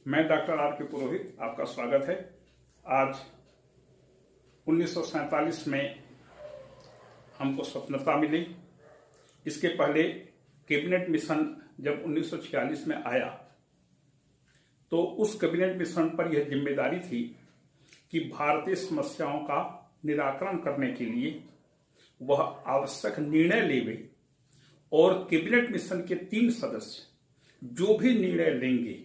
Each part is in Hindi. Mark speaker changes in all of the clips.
Speaker 1: मैं डॉक्टर आर के पुरोहित, आपका स्वागत है। आज 1947 में हमको स्वतंत्रता मिली। इसके पहले कैबिनेट मिशन जब 1946 में आया तो उस कैबिनेट मिशन पर यह जिम्मेदारी थी कि भारतीय समस्याओं का निराकरण करने के लिए वह आवश्यक निर्णय लेवे और कैबिनेट मिशन के 3 सदस्य जो भी निर्णय लेंगे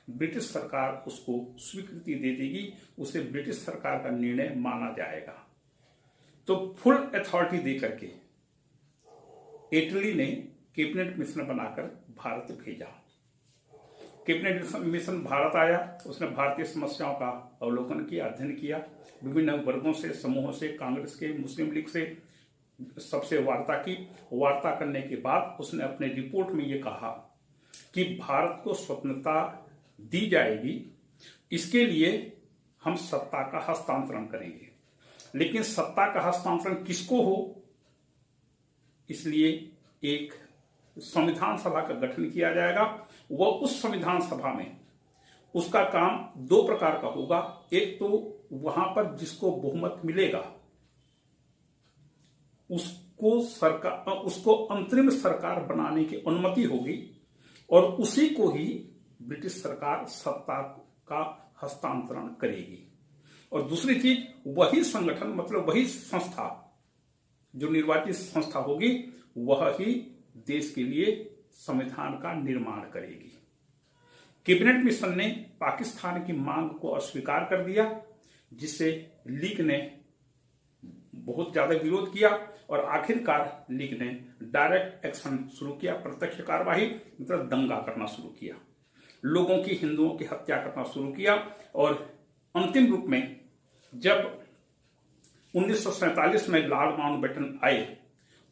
Speaker 1: ब्रिटिश सरकार उसको स्वीकृति दे देगी, उसे ब्रिटिश सरकार का निर्णय माना जाएगा। तो फुल अथॉरिटी दे करके इटली ने कैबिनेट मिशन बनाकर भारत भेजा। कैबिनेट मिशन भारत आया, उसने भारतीय समस्याओं का अवलोकन किया, अध्ययन किया, विभिन्न वर्गों से, समूहों से, कांग्रेस के, मुस्लिम लीग से सबसे वार्ता की। वार्ता करने के बाद उसने अपने रिपोर्ट में ये कहा कि भारत को स्वतंत्रता दी जाएगी, इसके लिए हम सत्ता का हस्तांतरण करेंगे। लेकिन सत्ता का हस्तांतरण किसको हो, इसलिए एक संविधान सभा का गठन किया जाएगा। वह उस संविधान सभा में उसका काम 2 प्रकार का होगा। एक तो वहां पर जिसको बहुमत मिलेगा उसको अंतरिम सरकार बनाने की अनुमति होगी और उसी को ही ब्रिटिश सरकार सत्ता का हस्तांतरण करेगी। और दूसरी चीज, वही संगठन मतलब वही संस्था जो निर्वाचित संस्था होगी वह ही देश के लिए संविधान का निर्माण करेगी। कैबिनेट मिशन ने पाकिस्तान की मांग को अस्वीकार कर दिया, जिससे लीग ने बहुत ज्यादा विरोध किया और आखिरकार लीग ने डायरेक्ट एक्शन शुरू किया, प्रत्यक्ष कार्यवाही मतलब दंगा करना शुरू किया, लोगों की, हिंदुओं की हत्या करना शुरू किया। और अंतिम रूप में जब 1947 में लॉर्ड माउंटबेटन आए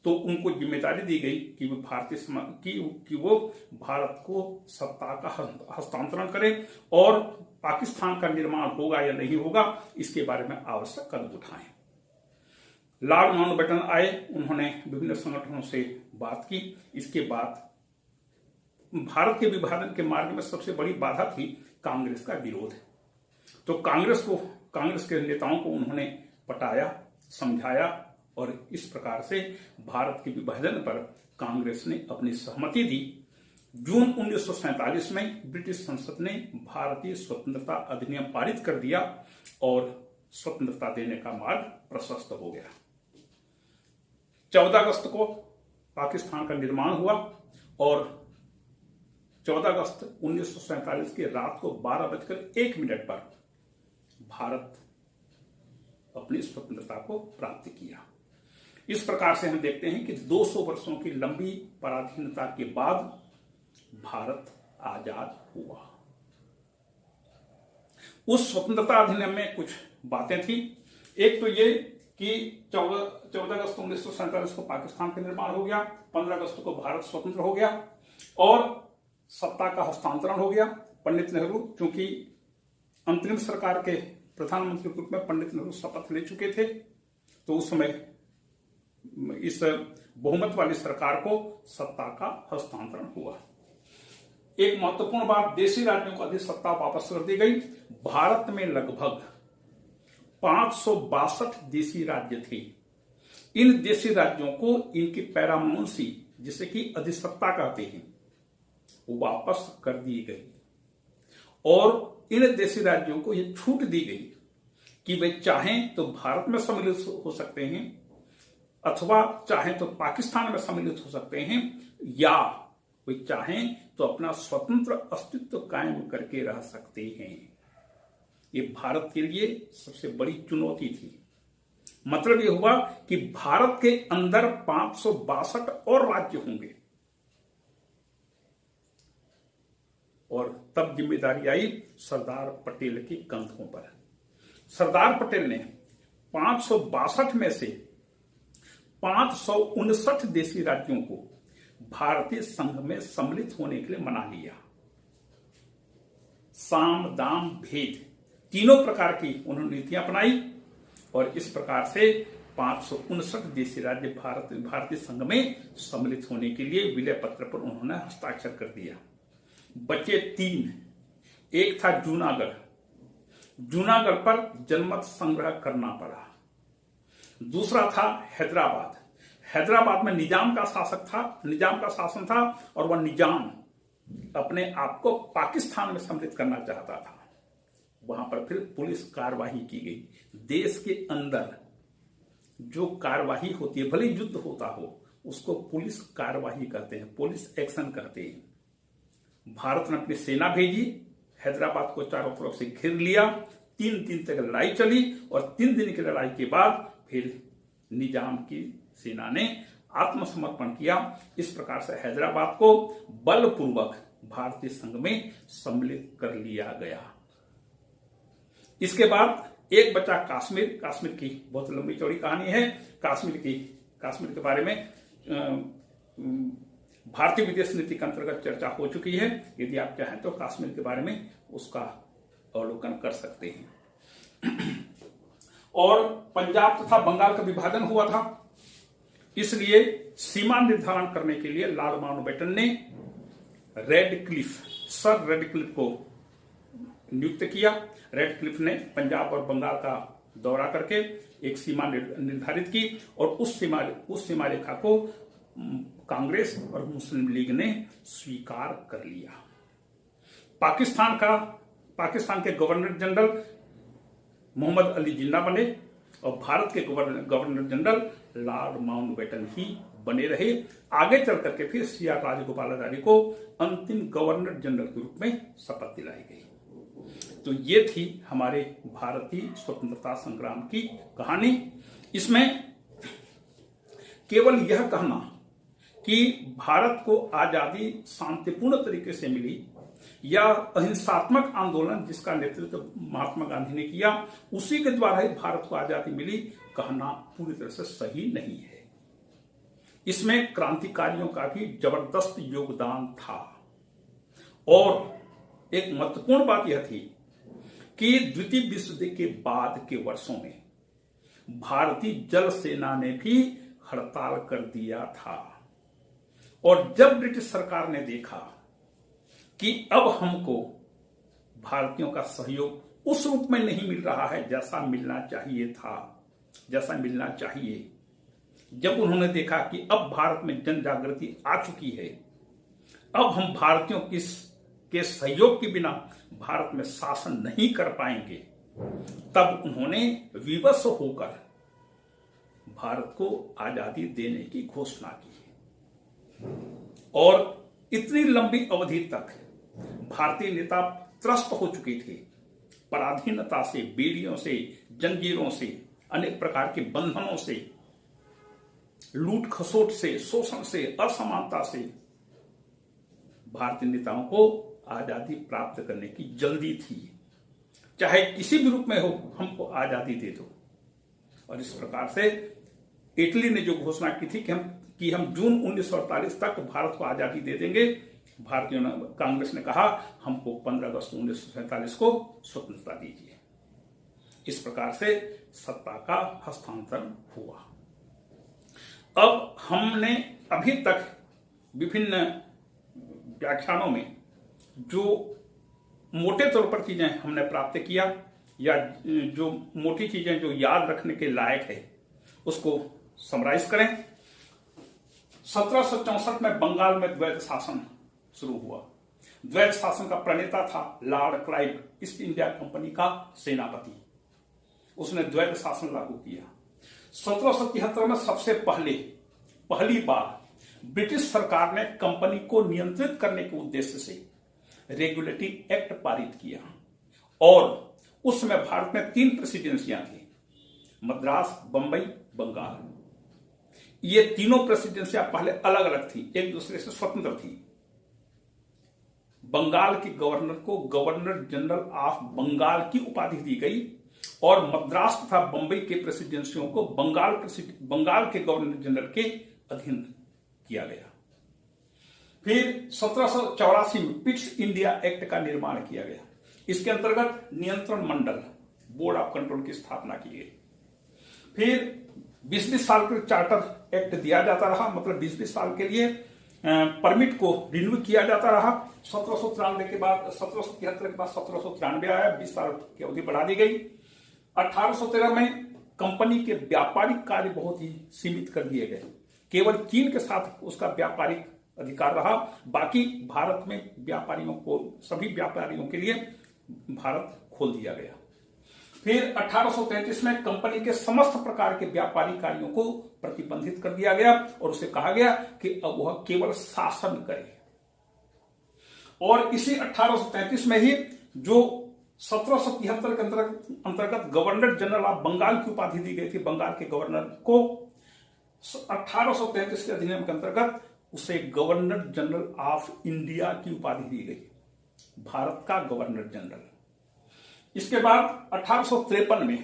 Speaker 1: तो उनको जिम्मेदारी दी गई कि वो भारत को सत्ता का हस्तांतरण करें और पाकिस्तान का निर्माण होगा या नहीं होगा इसके बारे में आवश्यक कदम उठाएं। लॉर्ड माउंटबेटन आए, उन्होंने विभिन्न संगठनों से बात की। इसके बाद भारत के विभाजन के मार्ग में सबसे बड़ी बाधा थी कांग्रेस का विरोध। तो कांग्रेस के नेताओं को उन्होंने पटाया, समझाया और इस प्रकार से भारत के विभाजन पर कांग्रेस ने अपनी सहमति दी। जून 1947 में ब्रिटिश संसद ने भारतीय स्वतंत्रता अधिनियम पारित कर दिया और स्वतंत्रता देने का मार्ग प्रशस्त हो गया। 14 अगस्त को पाकिस्तान का निर्माण हुआ और 14 अगस्त 1947 की रात को 12:01 पर भारत अपनी स्वतंत्रता को प्राप्त किया। इस प्रकार से हम देखते हैं कि 200 वर्षों की लंबी पराधीनता के बाद भारत आजाद हुआ। उस स्वतंत्रता अधिनियम में कुछ बातें थी। एक तो ये कि 14 अगस्त 1947 को पाकिस्तान का निर्माण हो गया, 15 अगस्त को भारत स्वतंत्र हो गया और सत्ता का हस्तांतरण हो गया। पंडित नेहरू, क्योंकि अंतरिम सरकार के प्रधानमंत्री के रूप में पंडित नेहरू शपथ ले चुके थे, तो उस समय इस बहुमत वाली सरकार को सत्ता का हस्तांतरण हुआ। एक महत्वपूर्ण बात, देशी राज्यों को अधिसत्ता वापस कर दी गई। भारत में लगभग 562 देशी राज्य थे। इन देशी राज्यों को इनकी पैरामाउंसी, जिसे कि अधिसत्ता कहते हैं, वापस कर दी गई और इन देशी राज्यों को यह छूट दी गई कि वे चाहें तो भारत में सम्मिलित हो सकते हैं अथवा चाहें तो पाकिस्तान में सम्मिलित हो सकते हैं या वे चाहें तो अपना स्वतंत्र अस्तित्व कायम करके रह सकते हैं। ये भारत के लिए सबसे बड़ी चुनौती थी। मतलब यह हुआ कि भारत के अंदर 562 और राज्य होंगे और तब जिम्मेदारी आई सरदार पटेल के कंधों पर। सरदार पटेल ने 562 में से 559 देशी राज्यों को भारतीय संघ में सम्मिलित होने के लिए मना लिया। साम दाम भेद तीनों प्रकार की उन्होंने नीतियां अपनाई और इस प्रकार से 559 देशी राज्य भारतीय संघ में सम्मिलित होने के लिए विलय पत्र पर उन्होंने हस्ताक्षर कर दिया। बचे 3 एक था जूनागढ़, जूनागढ़ पर जनमत संग्रह करना पड़ा। दूसरा था हैदराबाद, हैदराबाद में निजाम का शासक था, निजाम का शासन था और वह निजाम अपने आप को पाकिस्तान में सम्मिलित करना चाहता था। वहां पर फिर पुलिस कार्यवाही की गई। देश के अंदर जो कार्यवाही होती है, भले युद्ध होता हो, उसको पुलिस कार्यवाही कहते हैं, पुलिस एक्शन कहते हैं। भारत ने अपनी सेना भेजी, हैदराबाद को चारों तरफ से घेर लिया। 3 दिन तक लड़ाई चली और 3 दिन की लड़ाई के बाद फिर निजाम की सेना ने आत्मसमर्पण किया। इस प्रकार से हैदराबाद को बलपूर्वक भारतीय संघ में सम्मिलित कर लिया गया। इसके बाद एक बचा कश्मीर। कश्मीर की बहुत लंबी चौड़ी कहानी है। कश्मीर के बारे में भारतीय विदेश नीति के अंतर्गत चर्चा हो चुकी है। यदि आप चाहें तो कश्मीर के बारे में उसका अवलोकन कर सकते हैं। और पंजाब तथा बंगाल का विभाजन हुआ था, इसलिए सीमा निर्धारण करने के लिए लॉर्ड माउंटबेटन ने सर रेडक्लिफ को नियुक्त किया। रेडक्लिफ ने पंजाब और बंगाल का दौरा करके एक सीमा निर्धारित की और उस सीमा रेखा को कांग्रेस और मुस्लिम लीग ने स्वीकार कर लिया। पाकिस्तान के गवर्नर जनरल मोहम्मद अली जिन्ना बने और भारत के गवर्नर जनरल लॉर्ड माउंटबेटन ही बने रहे। आगे चल करके फिर सीआर राजगोपालाचारी को अंतिम गवर्नर जनरल के रूप में शपथ दिलाई गई। तो ये थी हमारे भारतीय स्वतंत्रता संग्राम की कहानी। इसमें केवल यह कहना कि भारत को आजादी शांतिपूर्ण तरीके से मिली या अहिंसात्मक आंदोलन जिसका नेतृत्व महात्मा गांधी ने किया, उसी के द्वारा ही भारत को आजादी मिली, कहना पूरी तरह से सही नहीं है। इसमें क्रांतिकारियों का भी जबरदस्त योगदान था। और एक महत्वपूर्ण बात यह थी कि द्वितीय विश्व युद्ध के बाद के वर्षों में भारतीय जल सेना ने भी हड़ताल कर दिया था। और जब ब्रिटिश सरकार ने देखा कि अब हमको भारतीयों का सहयोग उस रूप में नहीं मिल रहा है जैसा मिलना चाहिए, जब उन्होंने देखा कि अब भारत में जन जागृति आ चुकी है, अब हम भारतीयों के सहयोग के बिना भारत में शासन नहीं कर पाएंगे, तब उन्होंने विवश होकर भारत को आजादी देने की घोषणा की। और इतनी लंबी अवधि तक भारतीय नेता त्रस्त हो चुके थे, पराधीनता से, बेड़ियों से, जंजीरों से, अनेक प्रकार के बंधनों से, लूट खसोट से, शोषण से, असमानता से। भारतीय नेताओं को आजादी प्राप्त करने की जल्दी थी, चाहे किसी भी रूप में हो, हमको आजादी दे दो। और इस प्रकार से इटली ने जो घोषणा की थी कि हम जून 1948 तक भारत को आजादी दे देंगे, भारतीयों ने, कांग्रेस ने कहा हमको 15 अगस्त 1947 को स्वतंत्रता दीजिए। इस प्रकार से सत्ता का हस्तांतरण हुआ। अब हमने अभी तक विभिन्न व्याख्यानों में जो मोटे तौर पर चीजें हमने प्राप्त किया या जो मोटी चीजें जो याद रखने के लायक है उसको समराइज करें। 1764 में बंगाल में द्वैत शासन शुरू हुआ। द्वैत शासन का प्रणेता था Lord Clive, east India company का सेनापति। उसने द्वैत शासन लागू किया। 1773 में सबसे पहली बार ब्रिटिश सरकार ने कंपनी को नियंत्रित करने के उद्देश्य से रेगुलेटरी एक्ट पारित किया। और उसमें भारत में 3 प्रेसिडेंसियां थी, मद्रास, बंबई, बंगाल। ये तीनों प्रेसिडेंसियां पहले अलग अलग थी, एक दूसरे से स्वतंत्र थी। बंगाल के गवर्नर को गवर्नर जनरल ऑफ बंगाल की उपाधि दी गई और मद्रास तथा बंबई के प्रेसिडेंसियों को बंगाल के गवर्नर जनरल के अधीन किया गया। फिर 1784 में पिट्स इंडिया एक्ट का निर्माण किया गया। इसके अंतर्गत नियंत्रण मंडल, बोर्ड ऑफ कंट्रोल की स्थापना की गई। फिर 20-20 साल के चार्टर एक्ट दिया जाता रहा, मतलब 20-20 साल के लिए परमिट को रिन्यू किया जाता रहा। 1793 के बाद 1773 के बाद 1793 आया, 20 साल की अवधि बढ़ा दी गई। 1813 में कंपनी के व्यापारिक कार्य बहुत ही सीमित कर दिए गए, केवल चीन के साथ उसका व्यापारिक अधिकार रहा, बाकी भारत में व्यापारियों को, सभी व्यापारियों के लिए भारत खोल दिया गया। फिर 1833 में कंपनी के समस्त प्रकार के व्यापारिक कार्यों को प्रतिबंधित कर दिया गया और उसे कहा गया कि अब वह केवल शासन करे। और इसी 1833 में ही जो 1773 के अंतर्गत गवर्नर जनरल ऑफ बंगाल की उपाधि दी गई थी, बंगाल के गवर्नर को 1833 के अधिनियम के अंतर्गत उसे गवर्नर जनरल ऑफ इंडिया की उपाधि दी गई, भारत का गवर्नर जनरल। इसके बाद 1853 में,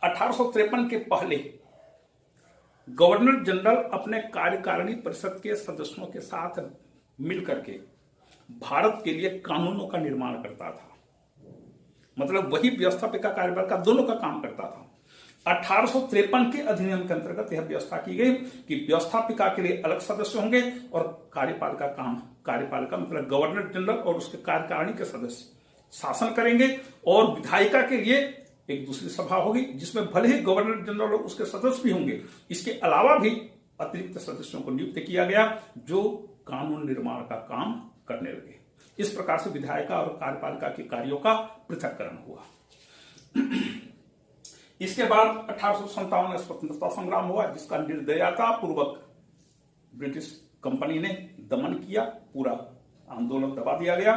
Speaker 1: 1853 के पहले गवर्नर जनरल अपने कार्यकारिणी परिषद के सदस्यों के साथ मिलकर के भारत के लिए कानूनों का निर्माण करता था, मतलब वही व्यवस्थापिका कार्यपालिका का दोनों का काम करता था। 1853 के अधिनियम के अंतर्गत यह व्यवस्था की गई कि व्यवस्थापिका के लिए अलग सदस्य होंगे और कार्यपालिका मतलब गवर्नर जनरल और उसके कार्यकारिणी के सदस्य शासन करेंगे, और विधायिका के लिए एक दूसरी सभा होगी जिसमें भले ही गवर्नर जनरल और उसके सदस्य भी होंगे, इसके अलावा भी अतिरिक्त सदस्यों को नियुक्त किया गया जो कानून निर्माण का काम करने लगे। इस प्रकार से विधायिका और कार्यपालिका के कार्यों का पृथक्करण हुआ। इसके बाद 1857 में स्वतंत्रता संग्राम हुआ, जिसका निर्दयता पूर्वक ब्रिटिश कंपनी ने दमन किया, पूरा आंदोलन दबा दिया गया।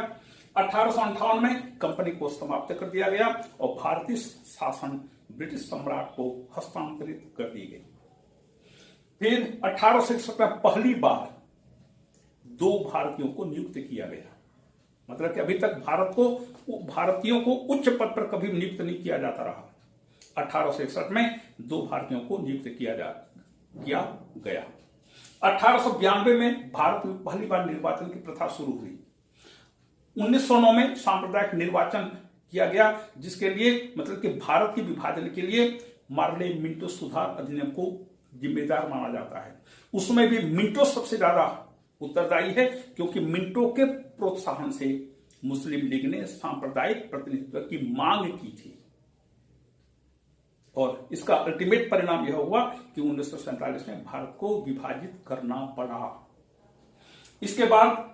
Speaker 1: 1858 में कंपनी को समाप्त कर दिया गया और भारतीय शासन ब्रिटिश सम्राट को हस्तांतरित कर दी गई। फिर 1861 में पहली बार 2 भारतीयों को नियुक्त किया गया, मतलब कि अभी तक भारतीयों को उच्च पद पर कभी नियुक्त नहीं किया जाता रहा। 1861 में 2 भारतीयों को नियुक्त किया गया। 1892 में भारत में पहली बार निर्वाचन की प्रथा शुरू हुई। 1909 में सांप्रदायिक निर्वाचन किया गया, जिसके लिए मतलब कि भारत के विभाजन के लिए मार्ले मिंटो सुधार अधिनियम को जिम्मेदार माना जाता है। उसमें भी मिंटो सबसे ज्यादा उत्तरदायी है, क्योंकि मिंटो के प्रोत्साहन से मुस्लिम लीग ने सांप्रदायिक प्रतिनिधित्व की मांग की थी और इसका अल्टीमेट परिणाम यह हुआ कि 1947 में भारत को विभाजित करना पड़ा। इसके बाद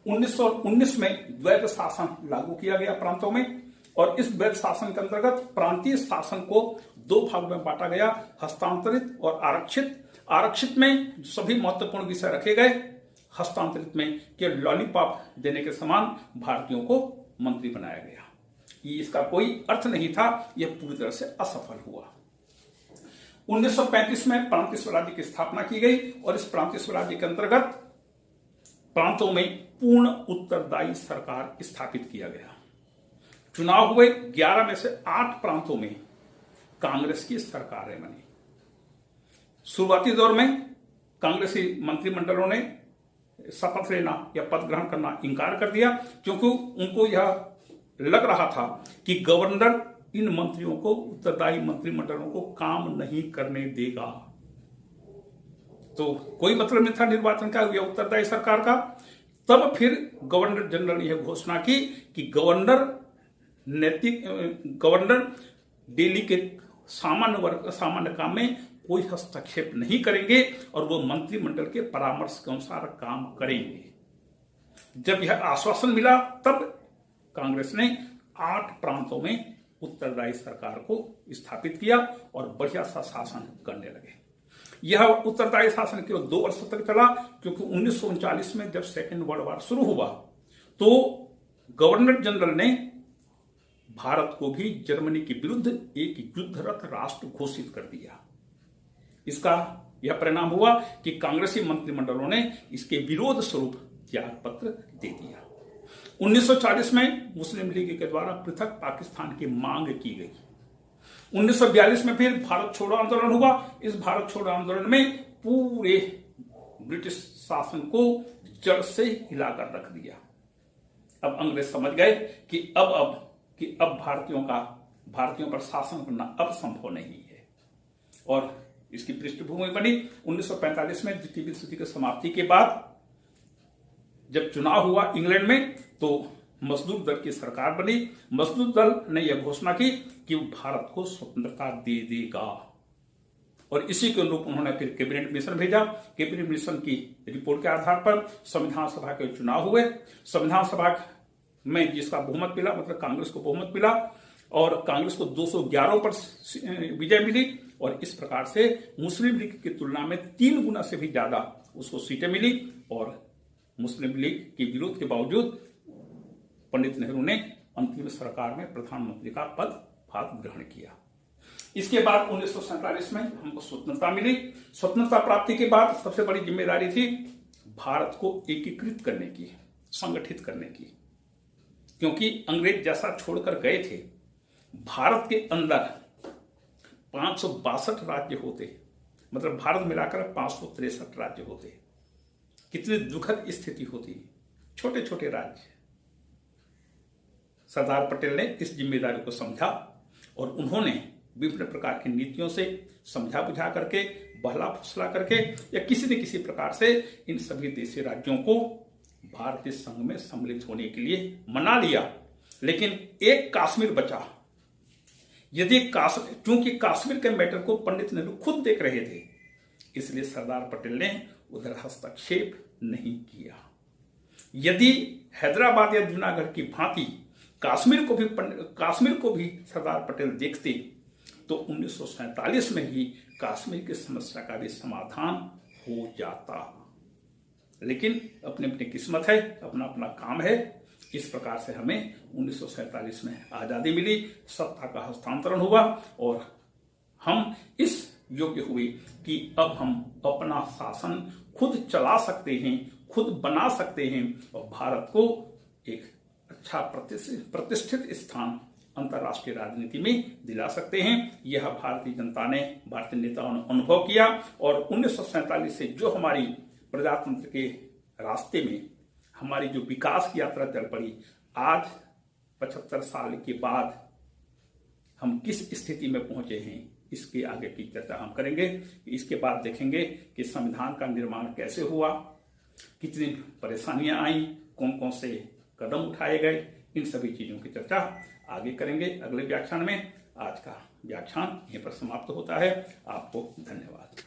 Speaker 1: 1919 में द्वैध शासन लागू किया गया प्रांतों में, और इस द्वैध शासन के अंतर्गत प्रांतीय शासन को 2 भाग में बांटा गया, हस्तांतरित और आरक्षित। आरक्षित में सभी महत्वपूर्ण विषय रखे गए, हस्तांतरित में केवल लॉलीपॉप देने के समान भारतीयों को मंत्री बनाया गया। ये इसका कोई अर्थ नहीं था, यह पूरी तरह से असफल हुआ। 1935 में प्रांतीय स्वराज्य की स्थापना की गई और इस प्रांतीय स्वराज्य के अंतर्गत प्रांतों में पूर्ण उत्तरदायी सरकार स्थापित किया गया। चुनाव हुए, 11 में से 8 प्रांतों में कांग्रेस की सरकारें बनी। शुरुआती दौर में कांग्रेसी मंत्रिमंडलों ने शपथ लेना या पद ग्रहण करना इंकार कर दिया, क्योंकि उनको यह लग रहा था कि गवर्नर इन मंत्रियों को, उत्तरदायी मंत्रिमंडलों को काम नहीं करने देगा, तो कोई मतलब नहीं था निर्वाचन का या उत्तरदायी सरकार का। तब फिर गवर्नर जनरल ने यह घोषणा की कि गवर्नर दिल्ली के सामान्य काम में कोई हस्तक्षेप नहीं करेंगे और वो मंत्रिमंडल के परामर्श के अनुसार काम करेंगे। जब यह आश्वासन मिला तब कांग्रेस ने 8 प्रांतों में उत्तरदायी सरकार को स्थापित किया और बढ़िया सा शासन करने लगे। यह उत्तरदायी शासन केवल 2 वर्ष तक चला, क्योंकि 1939 में जब सेकेंड वर्ल्ड वॉर शुरू हुआ तो गवर्नर जनरल ने भारत को भी जर्मनी के विरुद्ध एक युद्धरत राष्ट्र घोषित कर दिया। इसका यह परिणाम हुआ कि कांग्रेसी मंत्रिमंडलों ने इसके विरोध स्वरूप त्याग पत्र दे दिया। 1940 में मुस्लिम लीग के द्वारा पृथक पाकिस्तान की मांग की गई। 1942 में फिर भारत छोड़ो आंदोलन हुआ। इस भारत छोड़ो आंदोलन में पूरे ब्रिटिश शासन को जड़ से हिलाकर रख दिया। अब अंग्रेज समझ गए कि अब भारतीयों पर शासन करना अब संभव नहीं है, और इसकी पृष्ठभूमि बनी 1945 में द्वितीय विश्व युद्ध की समाप्ति के बाद जब चुनाव हुआ इंग्लैंड में, तो मजदूर दल की सरकार बनी। मजदूर दल ने यह घोषणा की कि वो भारत को स्वतंत्रता दे देगा, और इसी के अनुरूप उन्होंने फिर कैबिनेट मिशन भेजा। कैबिनेट मिशन की रिपोर्ट के आधार पर संविधान सभा के चुनाव हुए। संविधान सभा में जिसका बहुमत मिला, मतलब कांग्रेस को बहुमत मिला, और कांग्रेस को 211 पर विजय मिली, और इस प्रकार से मुस्लिम लीग की तुलना में 3 गुना से भी ज्यादा उसको सीटें मिली, और मुस्लिम लीग के विरोध के बावजूद पंडित नेहरू ने अंतिम सरकार में प्रधानमंत्री का पदभार ग्रहण किया। इसके बाद 1947 में हमको स्वतंत्रता मिली। स्वतंत्रता प्राप्ति के बाद सबसे बड़ी जिम्मेदारी थी भारत को एकीकृत करने की, संगठित करने की, क्योंकि अंग्रेज जैसा छोड़कर गए थे। भारत के अंदर 562 राज्य होते, मतलब भारत मिलाकर 563 राज्य होते। कितनी दुखद स्थिति होती, छोटे छोटे राज्य। सरदार पटेल ने इस जिम्मेदारी को समझा, और उन्होंने विभिन्न प्रकार की नीतियों से समझा बुझा करके, बहला फुसला करके, या किसी न किसी प्रकार से इन सभी देशी राज्यों को भारतीय संघ में सम्मिलित होने के लिए मना लिया। लेकिन एक कश्मीर बचा। यदि क्योंकि कश्मीर के मैटर को पंडित नेहरू खुद देख रहे थे, इसलिए सरदार पटेल ने उधर हस्तक्षेप नहीं किया। यदि हैदराबाद या जूनागढ़ की भांति कश्मीर को भी सरदार पटेल देखते, तो 1947 में ही कश्मीर की समस्या का भी समाधान हो जाता। लेकिन अपनी अपनी किस्मत है, अपना अपना काम है। इस प्रकार से हमें 1947 में आजादी मिली, सत्ता का हस्तांतरण हुआ, और हम इस योग्य हुए कि अब हम अपना शासन खुद चला सकते हैं, खुद बना सकते हैं, और भारत को एक अच्छा प्रतिष्ठित स्थान अंतर्राष्ट्रीय राजनीति में दिला सकते हैं। यह भारतीय जनता ने, भारतीय नेताओं ने अनुभव किया, और 1947 से जो हमारी प्रजातंत्र के रास्ते में हमारी जो विकास की यात्रा चल पड़ी, आज 75 साल के बाद हम किस स्थिति में पहुंचे हैं, इसके आगे की चर्चा हम करेंगे। इसके बाद देखेंगे कि संविधान का निर्माण कैसे हुआ, कितनी परेशानियां आई, कौन कौन से कदम उठाए गए, इन सभी चीजों की चर्चा आगे करेंगे अगले व्याख्यान में। आज का व्याख्यान यहीं पर समाप्त होता है। आपको धन्यवाद।